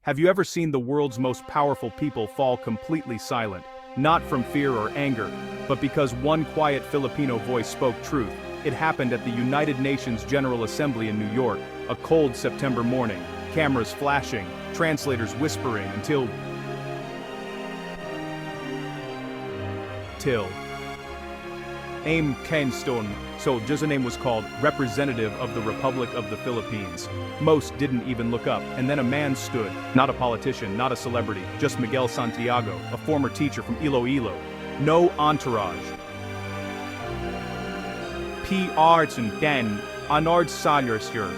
Have you ever seen the world's most powerful people fall completely silent? Not from fear or anger, but because one quiet Filipino voice spoke truth. It happened at the United Nations General Assembly in New York, a cold September morning. Cameras flashing, translators whispering until Aim Kenstone, so just a name was called, representative of the Republic of the Philippines. Most didn't even look up, and then a man stood, not a politician, not a celebrity, just Miguel Santiago, a former teacher from Iloilo. No entourage. P.R. Den, Anard Salyersur.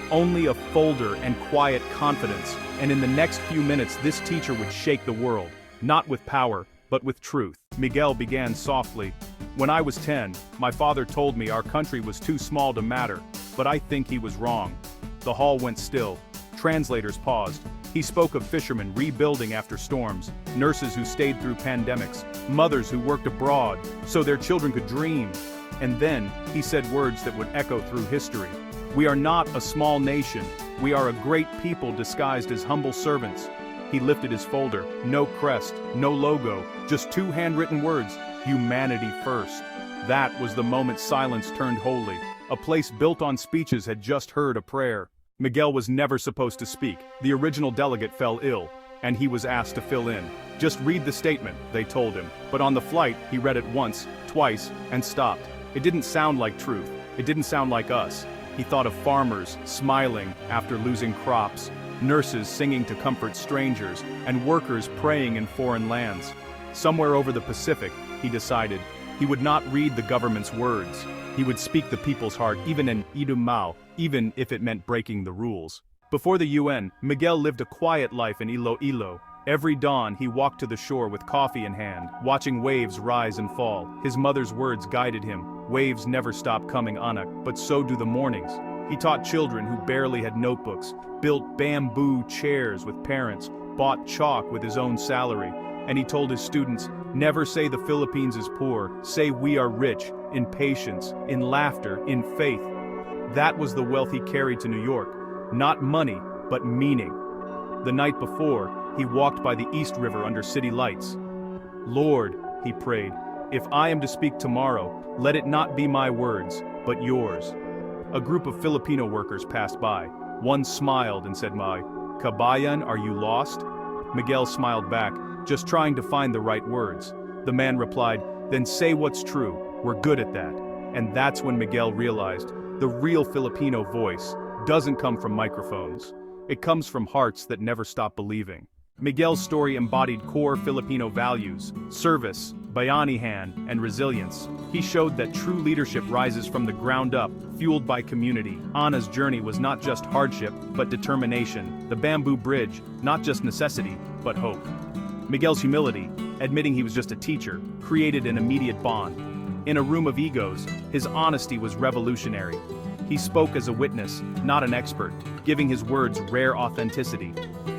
Only a folder and quiet confidence, and in the next few minutes this teacher would shake the world, not with power, but with truth. Miguel began softly. When I was 10, my father told me our country was too small to matter, but I think he was wrong. The hall went still. Translators paused. He spoke of fishermen rebuilding after storms, nurses who stayed through pandemics, mothers who worked abroad so their children could dream. And then, he said words that would echo through history. We are not a small nation. We are a great people disguised as humble servants. He lifted his folder, no crest, no logo, just two handwritten words, humanity first. That was the moment silence turned holy. A place built on speeches had just heard a prayer. Miguel was never supposed to speak. The original delegate fell ill, and he was asked to fill in. Just read the statement, they told him. But on the flight, he read it once, twice, and stopped. It didn't sound like truth. It didn't sound like us. He thought of farmers smiling after losing crops, nurses singing to comfort strangers, and workers praying in foreign lands. Somewhere over the Pacific, he decided, he would not read the government's words. He would speak the people's heart, even in Idumao, even if it meant breaking the rules. Before the UN, Miguel lived a quiet life in Iloilo. Every dawn he walked to the shore with coffee in hand, watching waves rise and fall. His mother's words guided him. Waves never stop coming, anak, but so do the mornings. He taught children who barely had notebooks, built bamboo chairs with parents, bought chalk with his own salary, and he told his students, never say the Philippines is poor, say we are rich, in patience, in laughter, in faith. That was the wealth he carried to New York. Not money, but meaning. The night before, he walked by the East River under city lights. Lord, he prayed, if I am to speak tomorrow, let it not be my words, but yours. A group of Filipino workers passed by. One smiled and said, "My kabayan, are you lost?" Miguel smiled back, just trying to find the right words. The man replied, "Then say what's true, we're good at that." And that's when Miguel realized, the real Filipino voice doesn't come from microphones. It comes from hearts that never stop believing. Miguel's story embodied core Filipino values, service, bayanihan, and resilience. He showed that true leadership rises from the ground up, fueled by community. Anna's journey was not just hardship, but determination. The bamboo bridge, not just necessity, but hope. Miguel's humility, admitting he was just a teacher, created an immediate bond. In a room of egos, his honesty was revolutionary. He spoke as a witness, not an expert, giving his words rare authenticity.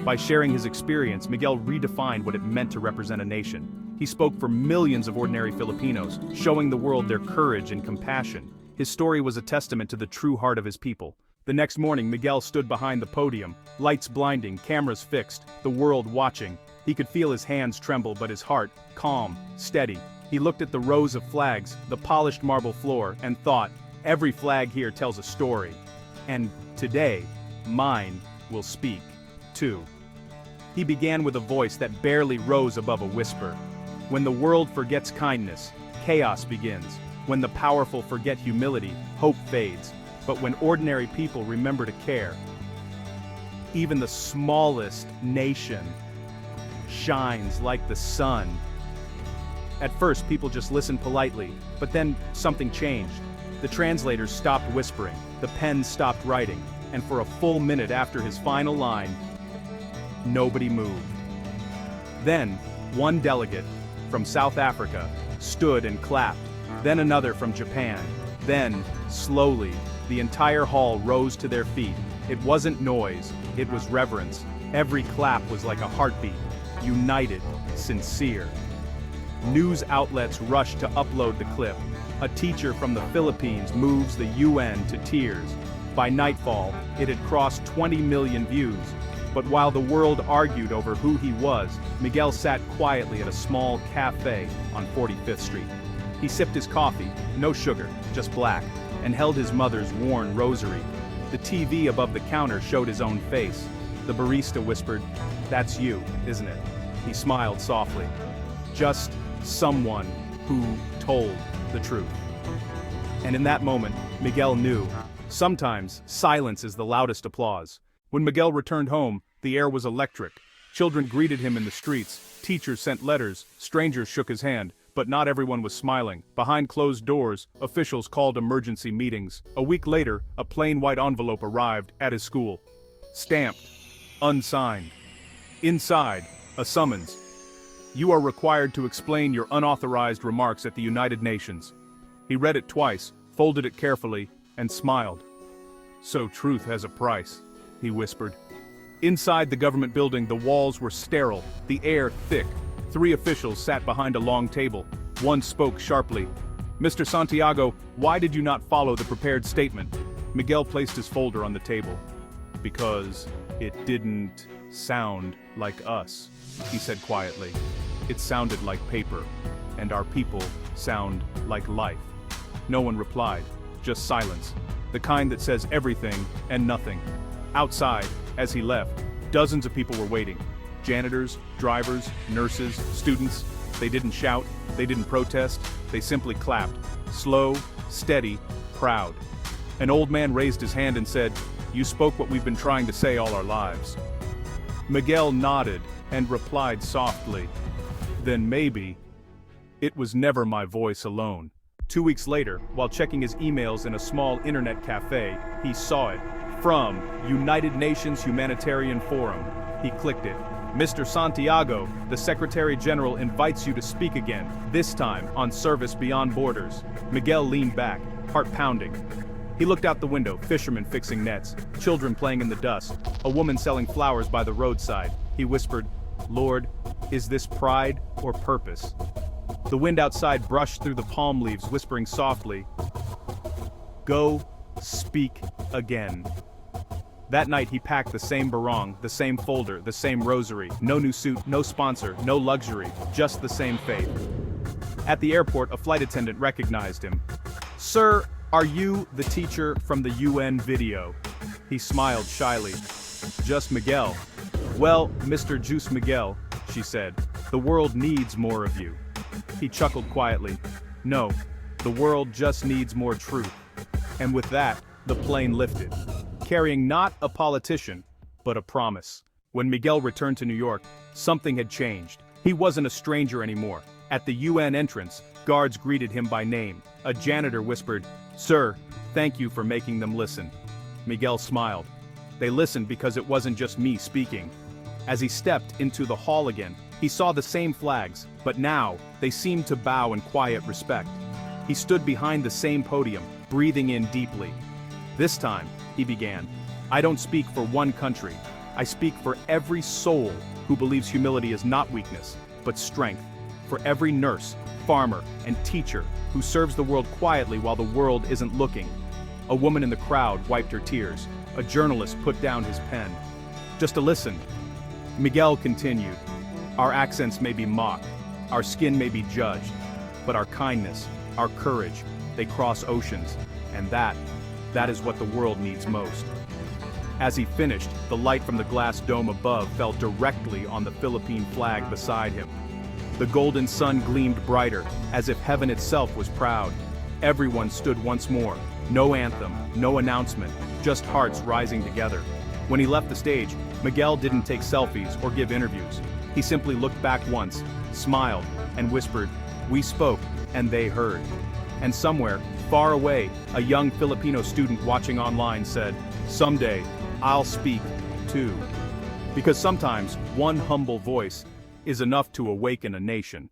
By sharing his experience, Miguel redefined what it meant to represent a nation. He spoke for millions of ordinary Filipinos, showing the world their courage and compassion. His story was a testament to the true heart of his people. The next morning, Miguel stood behind the podium, lights blinding, cameras fixed, the world watching. He could feel his hands tremble, but his heart, calm, steady. He looked at the rows of flags, the polished marble floor, and thought, every flag here tells a story. And today, mine will speak, too. He began with a voice that barely rose above a whisper. When the world forgets kindness, chaos begins. When the powerful forget humility, hope fades. But when ordinary people remember to care, even the smallest nation shines like the sun. At first, people just listened politely, but then something changed. The translators stopped whispering, the pens stopped writing, and for a full minute after his final line, nobody moved. Then, one delegate from South Africa stood and clapped, then another from Japan. Then, slowly, the entire hall rose to their feet. It wasn't noise, it was reverence. Every clap was like a heartbeat, united, sincere. News outlets rushed to upload the clip. A teacher from the Philippines moves the UN to tears. By nightfall, it had crossed 20 million views. But while the world argued over who he was, Miguel sat quietly at a small cafe on 45th Street. He sipped his coffee, no sugar, just black, and held his mother's worn rosary. The TV above the counter showed his own face. The barista whispered, "That's you, isn't it?" He smiled softly. Just someone who told the truth. And in that moment, Miguel knew. Sometimes, silence is the loudest applause. When Miguel returned home, the air was electric. Children greeted him in the streets, teachers sent letters, strangers shook his hand, but not everyone was smiling. Behind closed doors, officials called emergency meetings. A week later, a plain white envelope arrived at his school. Stamped, unsigned. Inside, a summons. You are required to explain your unauthorized remarks at the United Nations. He read it twice, folded it carefully, and smiled. So truth has a price, he whispered. Inside the government building, the walls were sterile, the air thick. 3 officials sat behind a long table. One spoke sharply. "Mr. Santiago, why did you not follow the prepared statement?" Miguel placed his folder on the table. "Because it didn't sound like us," he said quietly. "It sounded like paper, and our people sound like life." No one replied, just silence, the kind that says everything and nothing. Outside, as he left, dozens of people were waiting. Janitors, drivers, nurses, students. They didn't shout, they didn't protest, they simply clapped. Slow, steady, proud. An old man raised his hand and said, "You spoke what we've been trying to say all our lives." Miguel nodded and replied softly, "Then maybe it was never my voice alone." 2 weeks later, while checking his emails in a small internet cafe, he saw it. From United Nations Humanitarian Forum. He clicked it. "Mr. Santiago, the Secretary General invites you to speak again, this time on Service Beyond Borders." Miguel leaned back, heart pounding. He looked out the window, fishermen fixing nets, children playing in the dust, a woman selling flowers by the roadside. He whispered, "Lord, is this pride or purpose?" The wind outside brushed through the palm leaves, whispering softly, "Go, speak again." That night he packed the same barong, the same folder, the same rosary. No new suit, no sponsor, no luxury, just the same faith. At the airport, a flight attendant recognized him. "Sir, are you the teacher from the UN video?" He smiled shyly. "Just Miguel." "Well, Mr. Juice Miguel," she said, "the world needs more of you." He chuckled quietly. "No, the world just needs more truth." And with that, the plane lifted, carrying not a politician, but a promise. When Miguel returned to New York, something had changed. He wasn't a stranger anymore. At the UN entrance, guards greeted him by name. A janitor whispered, "Sir, thank you for making them listen." Miguel smiled. They listened because it wasn't just me speaking. As he stepped into the hall again, he saw the same flags, but now, they seemed to bow in quiet respect. He stood behind the same podium, breathing in deeply. "This time," he began, "I don't speak for one country. I speak for every soul who believes humility is not weakness, but strength. For every nurse, farmer, and teacher who serves the world quietly while the world isn't looking." A woman in the crowd wiped her tears. A journalist put down his pen. "Just to listen." Miguel continued, "Our accents may be mocked, our skin may be judged, but our kindness, our courage, they cross oceans, and that is what the world needs most." As he finished, the light from the glass dome above fell directly on the Philippine flag beside him. The golden sun gleamed brighter, as if heaven itself was proud. Everyone stood once more. No anthem, no announcement, just hearts rising together. When he left the stage, Miguel didn't take selfies or give interviews. He simply looked back once, smiled, and whispered, "We spoke, and they heard." And somewhere, far away, a young Filipino student watching online said, "Someday, I'll speak, too." Because sometimes, one humble voice is enough to awaken a nation.